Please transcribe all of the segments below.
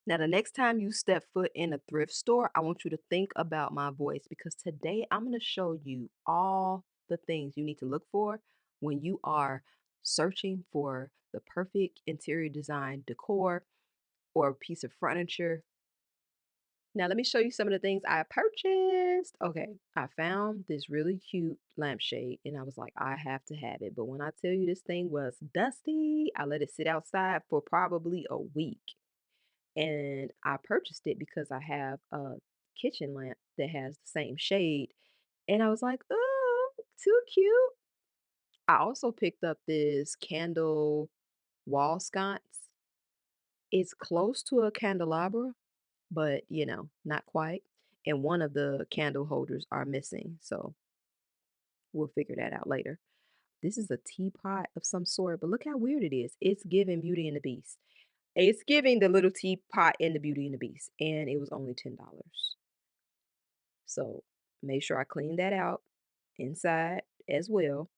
Now, the next time you step foot in a thrift store, I want you to think about my voice because today I'm going to show you all the things you need to look for when you are searching for the perfect interior design decor or piece of furniture. Now, let me show you some of the things I purchased. Okay, I found this really cute lampshade and I was like, I have to have it. But when I tell you this thing was dusty, I let it sit outside for probably a week. And I purchased it because I have a kitchen lamp that has the same shade. And I was like, oh, too cute. I also picked up this candle wall sconce. It's close to a candelabra, but not quite. And one of the candle holders are missing. So we'll figure that out later. This is a teapot of some sort, but look how weird it is. It's giving Beauty and the Beast. It's giving the little teapot and the Beauty and the Beast. And it was only $10. So made sure I cleaned that out inside as well.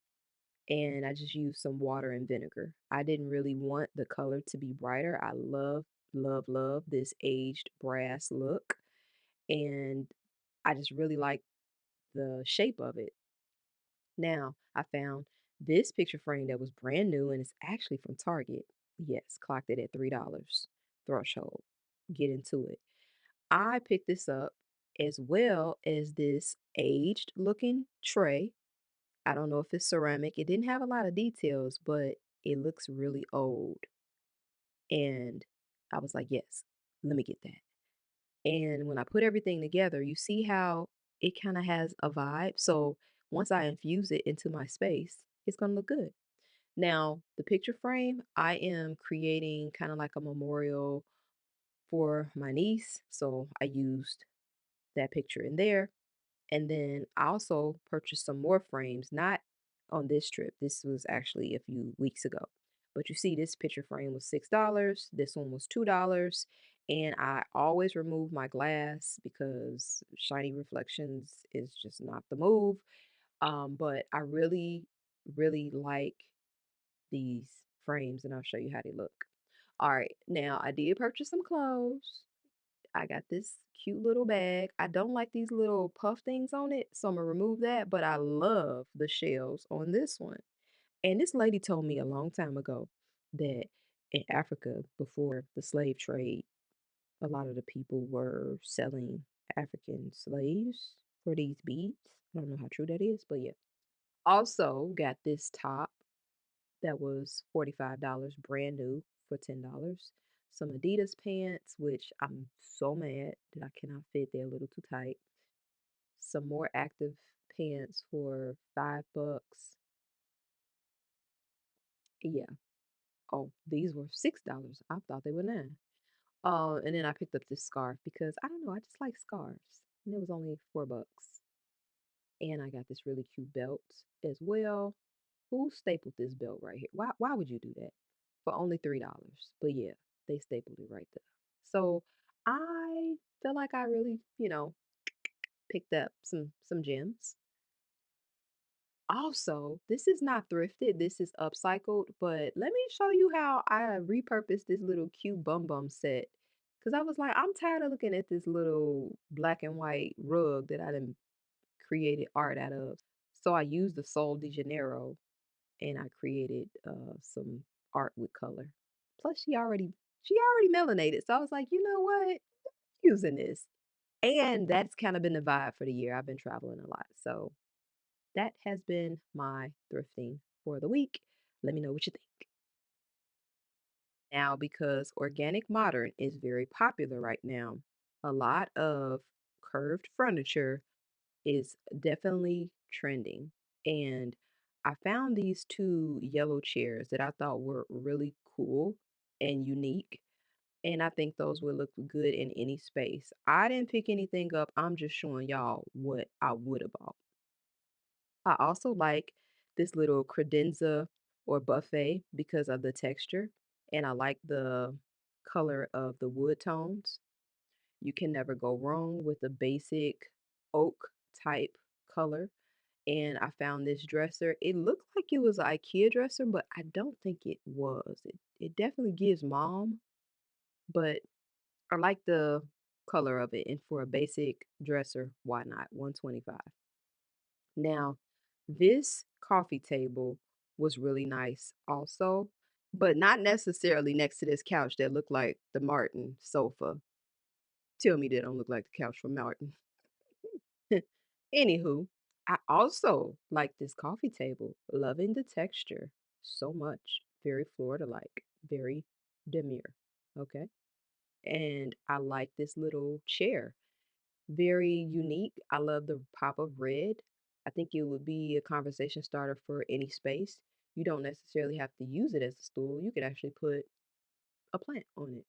And I just used some water and vinegar. I didn't really want the color to be brighter. I love, love, love this aged brass look. And I just really like the shape of it. Now, I found this picture frame that was brand new and it's actually from Target. Yes, clocked it at $3 threshold. Get into it. I picked this up as well as this aged looking tray. I don't know if it's ceramic. It didn't have a lot of details, but it looks really old. And I was like, yes, let me get that. And when I put everything together, you see how it kind of has a vibe. So once I infuse it into my space, it's going to look good. Now, the picture frame, I am creating kind of like a memorial for my niece. So I used that picture in there. And then I also purchased some more frames, not on this trip. This was actually a few weeks ago. But you see, this picture frame was $6. This one was $2. And I always remove my glass because shiny reflections is just not the move. But I really, really like these frames, and I'll show you how they look. All right, now I did purchase some clothes. I got this cute little bag. I don't like these little puff things on it, so I'm gonna remove that, but I love the shells on this one. And this lady told me a long time ago that in Africa, before the slave trade, a lot of the people were selling African slaves for these beads. I don't know how true that is, but yeah. Also got this top that was $45 brand new for $10. Some Adidas pants, which I'm so mad that I cannot fit. They're a little too tight. Some more active pants for $5. Yeah. Oh, these were $6. I thought they were 9. And then I picked up this scarf because I don't know, I just like scarves. And it was only $4. And I got this really cute belt as well. Who stapled this belt right here? Why would you do that? For only $3. But yeah, they stapled it right there. So I feel like I really, picked up some gems. Also, this is not thrifted, this is upcycled, but let me show you how I repurposed this little cute bum bum set. Cause I was like, I'm tired of looking at this little black and white rug that I done created art out of. So I used the Sol de Janeiro and I created some art with color. Plus, she already melanated, so I was like, you know what, using this, and that's kind of been the vibe for the year. I've been traveling a lot, so that has been my thrifting for the week. Let me know what you think. Now, because organic modern is very popular right now, a lot of curved furniture is definitely trending. And I found these two yellow chairs that I thought were really cool and unique. And I think those would look good in any space. I didn't pick anything up. I'm just showing y'all what I would have bought. I also like this little credenza or buffet because of the texture. And I like the color of the wood tones. You can never go wrong with a basic oak type color. And I found this dresser. It looked like it was an IKEA dresser, but I don't think it was. It definitely gives mom, but I like the color of it, and for a basic dresser, why not? 125. Now, this coffee table was really nice also, but not necessarily next to this couch that looked like the Martin sofa. Tell me that don't look like the couch from Martin. Anywho, I also like this coffee table, loving the texture so much. Very Florida-like, very demure. Okay. And I like this little chair. Very unique. I love the pop of red. I think it would be a conversation starter for any space. You don't necessarily have to use it as a stool. You could actually put a plant on it.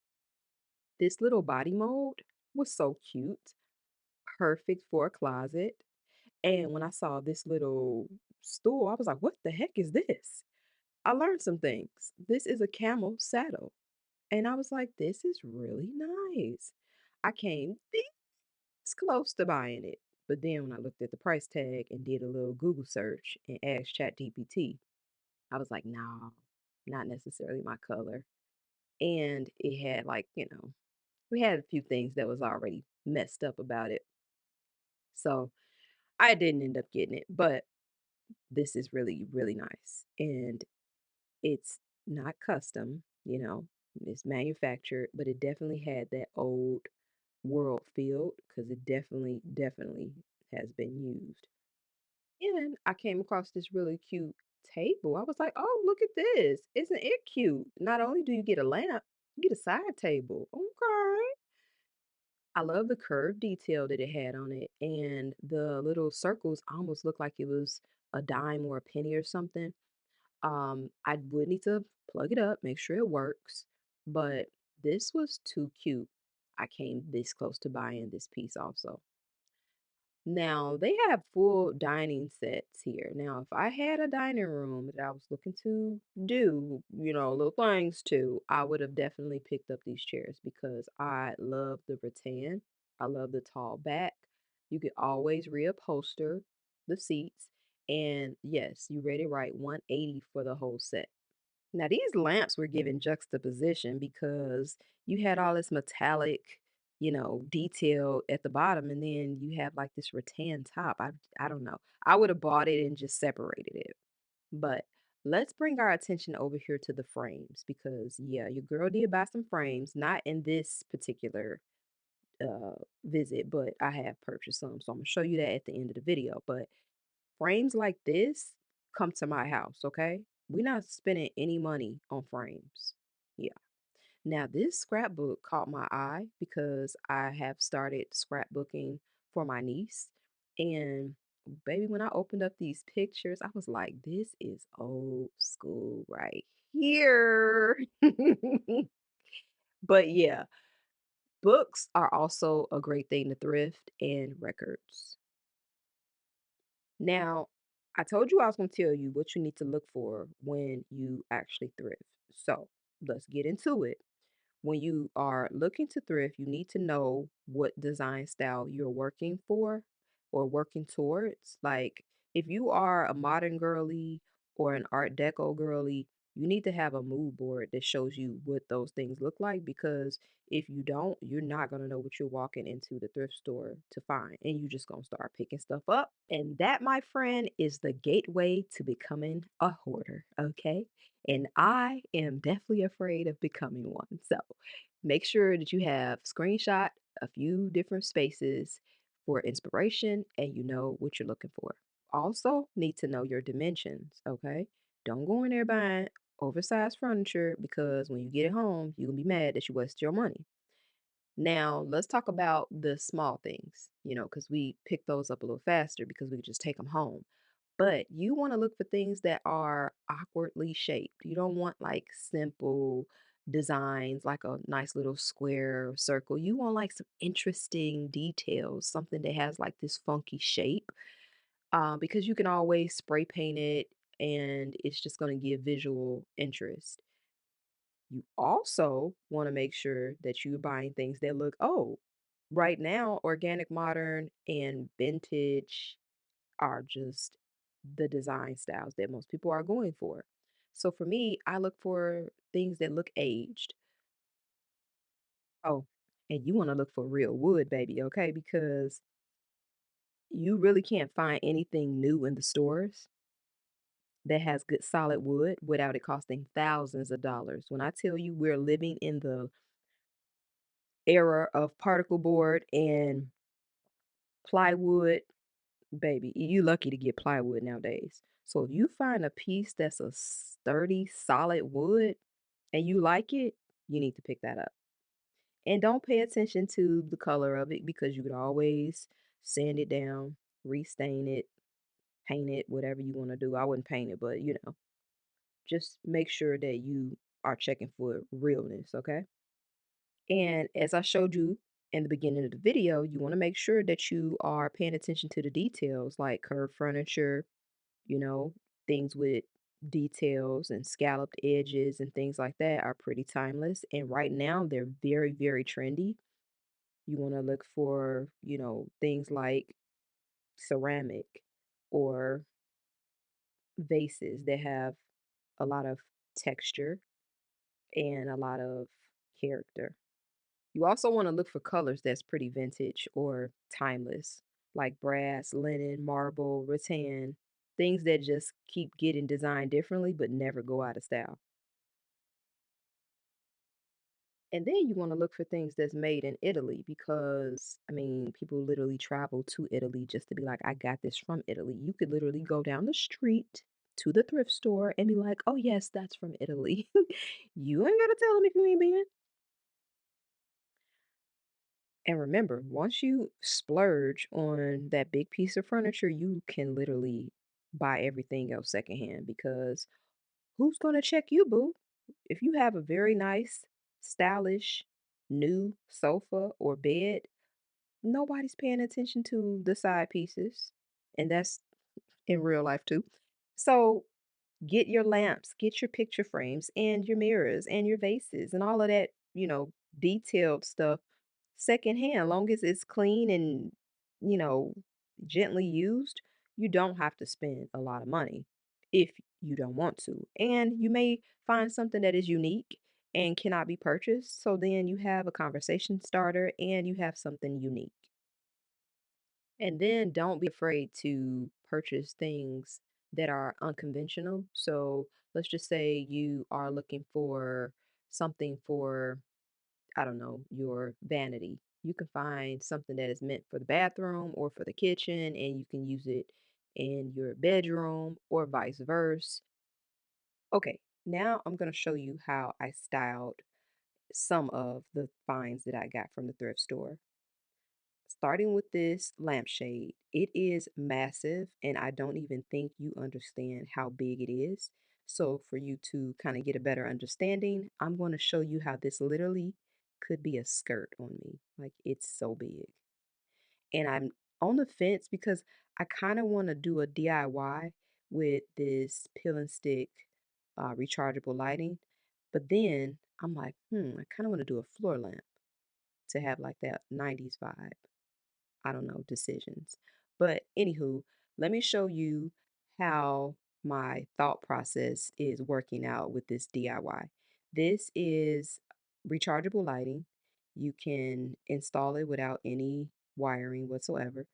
This little body mold was so cute, perfect for a closet. And when I saw this little stool, I was like, what the heck is this? I learned some things. This is a camel saddle. And I was like, this is really nice. I came this close to buying it. But then when I looked at the price tag and did a little Google search and asked ChatGPT, I was like, nah, not necessarily my color. And it had like, we had a few things that was already messed up about it. So I didn't end up getting it, but this is really, really nice. And it's not custom, it's manufactured, but it definitely had that old world feel because it definitely, definitely has been used. And I came across this really cute table. I was like, oh, look at this. Isn't it cute? Not only do you get a lamp, you get a side table. Okay. I love the curved detail that it had on it. And the little circles almost looked like it was a dime or a penny or something. I would need to plug it up, make sure it works. But this was too cute. I came this close to buying this piece also. Now, they have full dining sets here. Now, if I had a dining room that I was looking to do, little things to, I would have definitely picked up these chairs because I love the rattan. I love the tall back. You could always reupholster the seats. And yes, you read it right, 180 for the whole set. Now, these lamps were given juxtaposition because you had all this metallic, detail at the bottom, and then you have like this rattan top. I don't know. I would have bought it and just separated it. But let's bring our attention over here to the frames because yeah, your girl did buy some frames, not in this particular visit, but I have purchased some. So I'm gonna show you that at the end of the video. But frames like this come to my house, okay? We're not spending any money on frames. Yeah. Now, this scrapbook caught my eye because I have started scrapbooking for my niece. And baby, when I opened up these pictures, I was like, this is old school right here. But yeah, books are also a great thing to thrift and records. Now, I told you I was going to tell you what you need to look for when you actually thrift. So let's get into it. When you are looking to thrift, you need to know what design style you're working for or working towards. Like, if you are a modern girly or an art deco girly, you need to have a mood board that shows you what those things look like because if you don't, you're not going to know what you're walking into the thrift store to find. And you're just going to start picking stuff up. And that, my friend, is the gateway to becoming a hoarder. Okay. And I am definitely afraid of becoming one. So make sure that you have screenshot a few different spaces for inspiration and you know what you're looking for. Also, need to know your dimensions, okay? Don't go in there buying oversized furniture because when you get it home, you're gonna be mad that you wasted your money. Now, let's talk about the small things, because we pick those up a little faster because we can just take them home. But you want to look for things that are awkwardly shaped. You don't want like simple designs, like a nice little square or circle. You want like some interesting details, something that has like this funky shape, because you can always spray paint it and it's just going to give visual interest. You also want to make sure that you're buying things that look, oh, right now, organic, modern, and vintage are just the design styles that most people are going for. So for me, I look for things that look aged. Oh, And you want to look for real wood, baby, okay? Because you really can't find anything new in the stores that has good solid wood without it costing thousands of dollars. When I tell you we're living in the era of particle board and plywood, baby, you lucky to get plywood nowadays. So if you find a piece that's a sturdy, solid wood and you like it, you need to pick that up. And don't pay attention to the color of it because you could always sand it down, restain it, paint it, whatever you want to do. I wouldn't paint it, but just make sure that you are checking for realness, okay? And as I showed you in the beginning of the video, you want to make sure that you are paying attention to the details like curved furniture, you know, things with details and scalloped edges and things like that are pretty timeless. And right now, they're very, very trendy. You want to look for, things like ceramic or vases that have a lot of texture and a lot of character. You also want to look for colors that's pretty vintage or timeless, like brass, linen, marble, rattan, things that just keep getting designed differently but never go out of style. And then you want to look for things that's made in Italy because, I mean, people literally travel to Italy just to be like, I got this from Italy. You could literally go down the street to the thrift store and be like, oh, yes, that's from Italy. You ain't got to tell them if you ain't been. And remember, once you splurge on that big piece of furniture, you can literally buy everything else secondhand because who's going to check you, boo? If you have a very nice, stylish, new sofa or bed, nobody's paying attention to the side pieces. And that's in real life too. So get your lamps, get your picture frames and your mirrors and your vases and all of that, detailed stuff secondhand. Long as it's clean and, you know, gently used, you don't have to spend a lot of money if you don't want to. And you may find something that is unique and cannot be purchased. So then you have a conversation starter and you have something unique. And then don't be afraid to purchase things that are unconventional. So let's just say you are looking for something for, I don't know, your vanity. You can find something that is meant for the bathroom or for the kitchen, and you can use it in your bedroom or vice versa. Okay, now I'm going to show you how I styled some of the finds that I got from the thrift store. Starting with this lampshade, it is massive, and I don't even think you understand how big it is. So, for you to kind of get a better understanding, I'm going to show you how this literally could be a skirt on me. Like, it's so big. And I'm on the fence because I kind of want to do a DIY with this peel and stick rechargeable lighting. But then I'm like, I kind of want to do a floor lamp to have like that 90s vibe. I don't know, decisions. But anywho, let me show you how my thought process is working out with this DIY. This is rechargeable lighting. You can install it without any wiring whatsoever.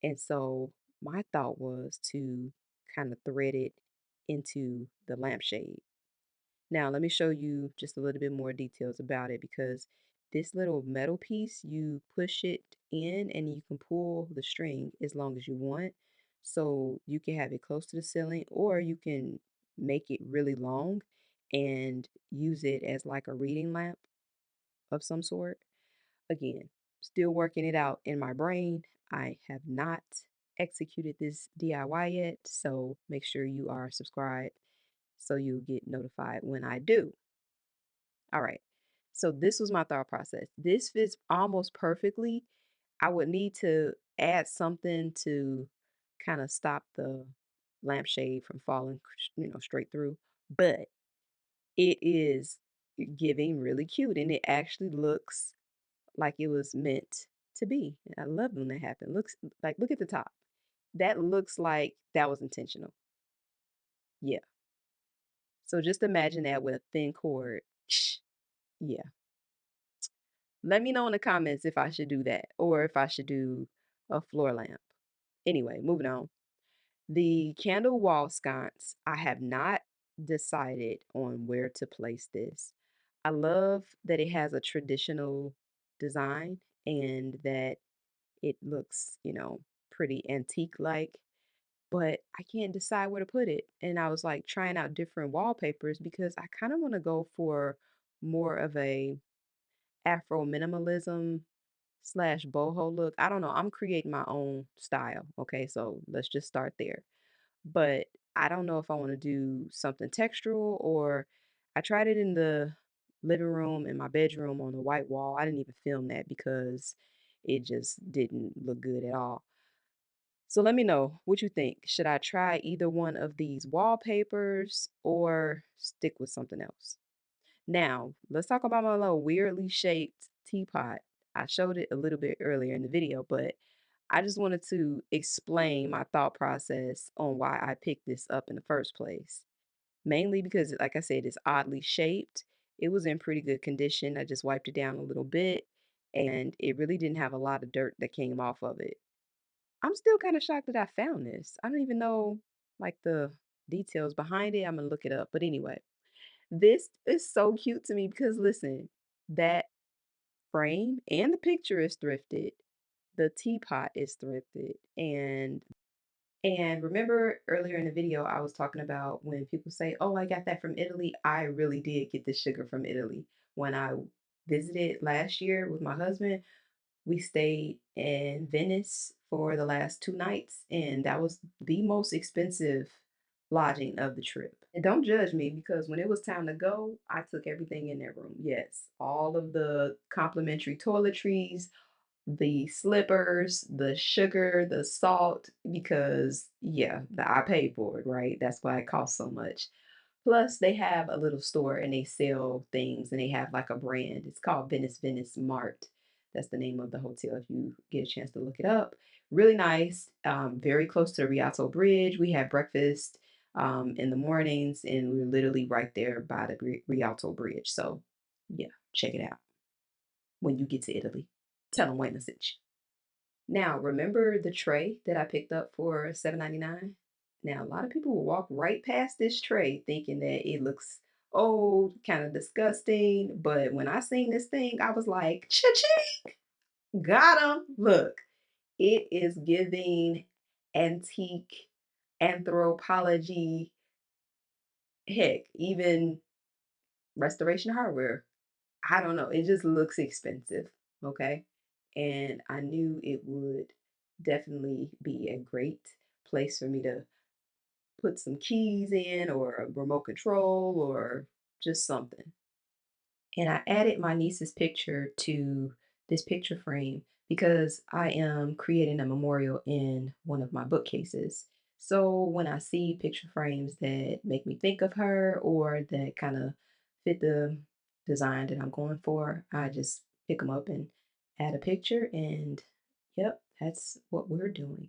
And so my thought was to kind of thread it into the lampshade. Now, let me show you just a little bit more details about it because this little metal piece, you push it in and you can pull the string as long as you want. So you can have it close to the ceiling or you can make it really long and use it as like a reading lamp of some sort. Again, still working it out in my brain. I have not executed this DIY yet, so make sure you are subscribed so you'll get notified when I do. All right. So this was my thought process. This fits almost perfectly. I would need to add something to kind of stop the lampshade from falling, straight through. But it is giving really cute and it actually looks like it was meant to be. And I love when that happened. Looks like look at the top. That looks like that was intentional. Yeah. So just imagine that with a thin cord. Yeah. Let me know in the comments if I should do that or if I should do a floor lamp. Anyway, moving on. The candle wall sconce, I have not decided on where to place this. I love that it has a traditional design and that it looks, pretty antique like, but I can't decide where to put it. And I was like trying out different wallpapers because I kind of want to go for more of a Afro minimalism slash boho look. I don't know. I'm creating my own style. Okay, so let's just start there. But I don't know if I want to do something textural or I tried it in the living room and my bedroom on the white wall. I didn't even film that because it just didn't look good at all. So let me know what you think. Should I try either one of these wallpapers or stick with something else? Now, let's talk about my little weirdly shaped teapot. I showed it a little bit earlier in the video, but I just wanted to explain my thought process on why I picked this up in the first place. Mainly because, like I said, it's oddly shaped. It was in pretty good condition. I just wiped it down a little bit, and it really didn't have a lot of dirt that came off of it. I'm still kind of shocked that I found this. I don't even know like the details behind it. I'm gonna look it up. But anyway, this is so cute to me because listen, that frame and the picture is thrifted. The teapot is thrifted. And remember earlier in the video I was talking about when people say, "Oh, I got that from Italy." I really did get this sugar from Italy. When I visited last year with my husband, we stayed in Venice for the last 2 nights, and that was the most expensive lodging of the trip. And don't judge me because when it was time to go, I took everything in that room. Yes, all of the complimentary toiletries, the slippers, the sugar, the salt, because yeah, I paid for it, right? That's why it costs so much. Plus, they have a little store and they sell things and they have like a brand. It's called Venice Mart. That's the name of the hotel if you get a chance to look it up. Really nice, very close to the Rialto Bridge. We had breakfast in the mornings and we are literally right there by the Rialto Bridge. So, yeah, check it out when you get to Italy. Tell them Wayne sent you. Now, remember the tray that I picked up for $7.99? Now, a lot of people will walk right past this tray thinking that it looks old, kind of disgusting. But when I seen this thing, I was like, cha-ching, got him. Look, it is giving antique anthropology, heck, even restoration hardware. I don't know. It just looks expensive. Okay. And I knew it would definitely be a great place for me to put some keys in or a remote control or just something. And I added my niece's picture to this picture frame because I am creating a memorial in one of my bookcases. So when I see picture frames that make me think of her or that kind of fit the design that I'm going for, I just pick them up and add a picture. And yep, that's what we're doing.